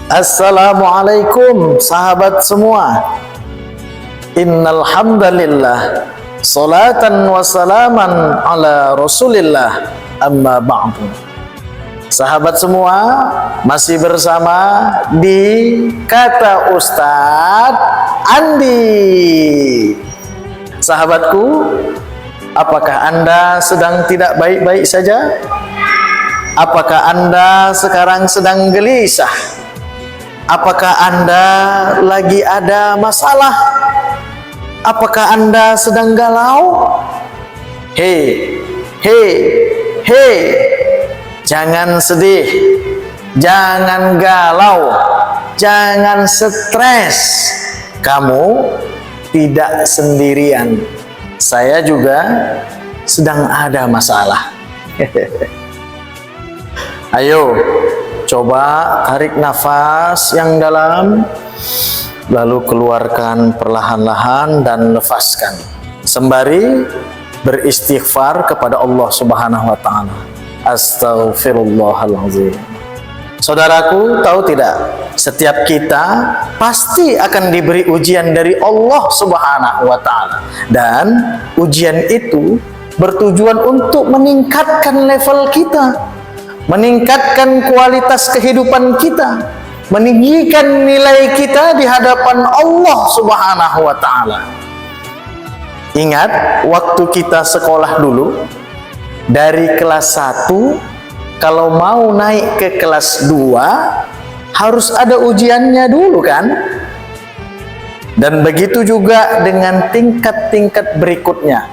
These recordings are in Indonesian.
Assalamualaikum sahabat semua. Innal hamdalillah, salatan wa salaman ala Rasulillah, amma ba'du. Sahabat semua, masih bersama di Kata Ustadz Andi. Sahabatku, apakah Anda sedang tidak baik-baik saja? Apakah Anda sekarang sedang gelisah? Apakah Anda lagi ada masalah? Apakah Anda sedang galau? Hei, jangan sedih, jangan galau, jangan stres. Kamu tidak sendirian. Saya juga sedang ada masalah. Ayo, coba tarik nafas yang dalam, lalu keluarkan perlahan-lahan dan lepaskan, sembari beristighfar kepada Allah Subhanahu wa Ta'ala. Astaghfirullahaladzim. Saudaraku, tahu tidak, setiap kita pasti akan diberi ujian dari Allah Subhanahu wa Ta'ala, dan ujian itu bertujuan untuk meningkatkan level kita, meningkatkan kualitas kehidupan kita, meninggikan nilai kita di hadapan Allah Subhanahu wa Ta'ala. Ingat waktu kita sekolah dulu, dari kelas 1 kalau mau naik ke kelas 2 harus ada ujiannya dulu kan? Dan begitu juga dengan tingkat-tingkat berikutnya,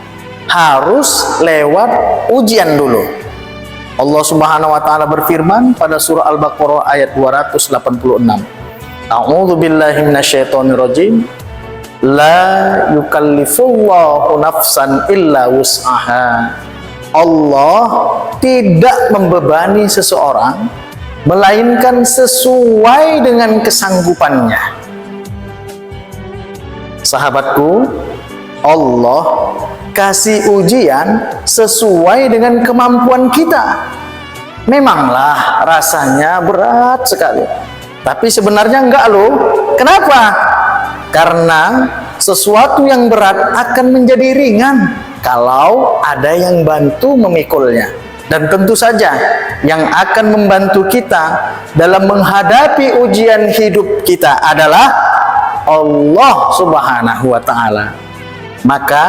harus lewat ujian dulu. Allah Subhanahu wa Ta'ala berfirman pada surah Al-Baqarah ayat 286. A'udzu billahi minasyaitonir rajim. La yukallifullahu nafsan illa wus'aha. Allah tidak membebani seseorang melainkan sesuai dengan kesanggupannya. Sahabatku, Allah kasih ujian sesuai dengan kemampuan kita. Memanglah rasanya berat sekali, tapi sebenarnya enggak loh. Kenapa? Karena sesuatu yang berat akan menjadi ringan kalau ada yang bantu memikulnya. Dan tentu saja yang akan membantu kita dalam menghadapi ujian hidup kita adalah Allah Subhanahu wa Ta'ala. Maka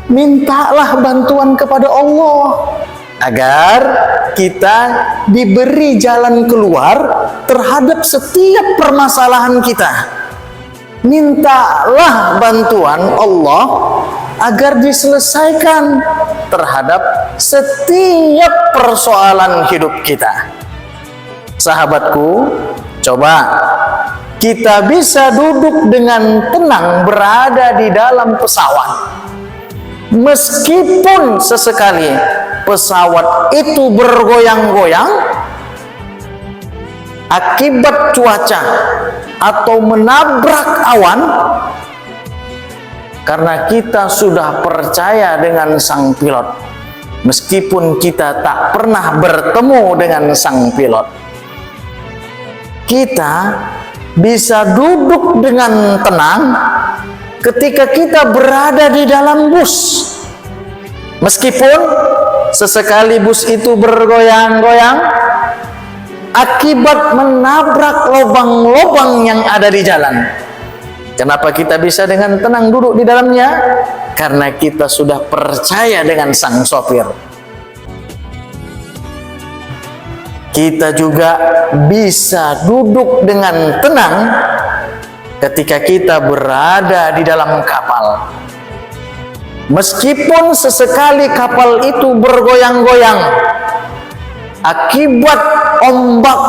mintalah bantuan kepada Allah agar kita diberi jalan keluar terhadap setiap permasalahan kita. Mintalah bantuan Allah agar diselesaikan terhadap setiap persoalan hidup kita. Sahabatku, coba kita bisa duduk dengan tenang berada di dalam pesawat. Meskipun sesekali pesawat itu bergoyang-goyang akibat cuaca atau menabrak awan, karena kita sudah percaya dengan sang pilot. Meskipun kita tak pernah bertemu dengan sang pilot, kita bisa duduk dengan tenang ketika kita berada di dalam bus. Meskipun sesekali bus itu bergoyang-goyang akibat menabrak lubang-lubang yang ada di jalan. Kenapa kita bisa dengan tenang duduk di dalamnya? Karena kita sudah percaya dengan sang sopir. Kita juga bisa duduk dengan tenang ketika kita berada di dalam kapal. Meskipun sesekali kapal itu bergoyang-goyang akibat ombak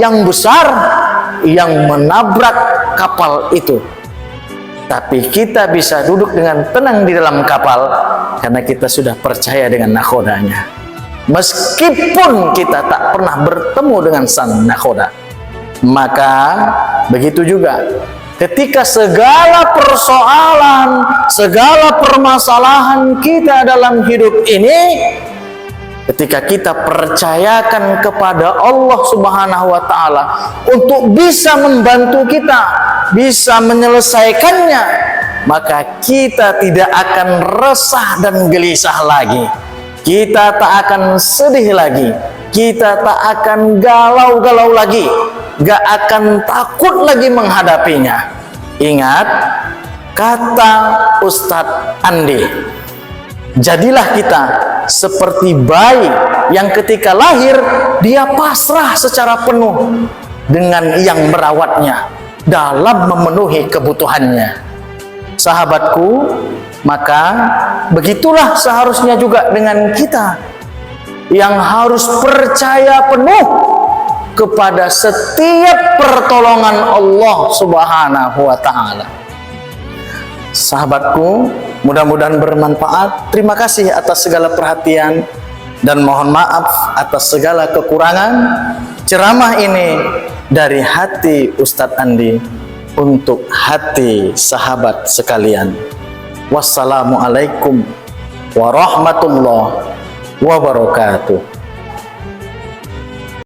yang besar yang menabrak kapal itu, tapi kita bisa duduk dengan tenang di dalam kapal karena kita sudah percaya dengan nakhodanya. Meskipun kita tak pernah bertemu dengan sang nakhoda. Maka begitu juga ketika segala persoalan, segala permasalahan kita dalam hidup ini ketika kita percayakan kepada Allah Subhanahu wa Ta'ala untuk bisa membantu kita, bisa menyelesaikannya, maka kita tidak akan resah dan gelisah lagi. Kita tak akan sedih lagi, kita tak akan galau-galau lagi, gak akan takut lagi menghadapinya. Ingat kata Ustadz Andi, jadilah kita seperti bayi yang ketika lahir dia pasrah secara penuh dengan yang merawatnya dalam memenuhi kebutuhannya. Sahabatku, maka begitulah seharusnya juga dengan kita yang harus percaya penuh kepada setiap pertolongan Allah Subhanahu wa Ta'ala. Sahabatku, mudah-mudahan bermanfaat. Terima kasih atas segala perhatian dan mohon maaf atas segala kekurangan. Ceramah ini dari hati Ustadz Andi untuk hati sahabat sekalian. Wassalamualaikum warahmatullahi wabarakatuh.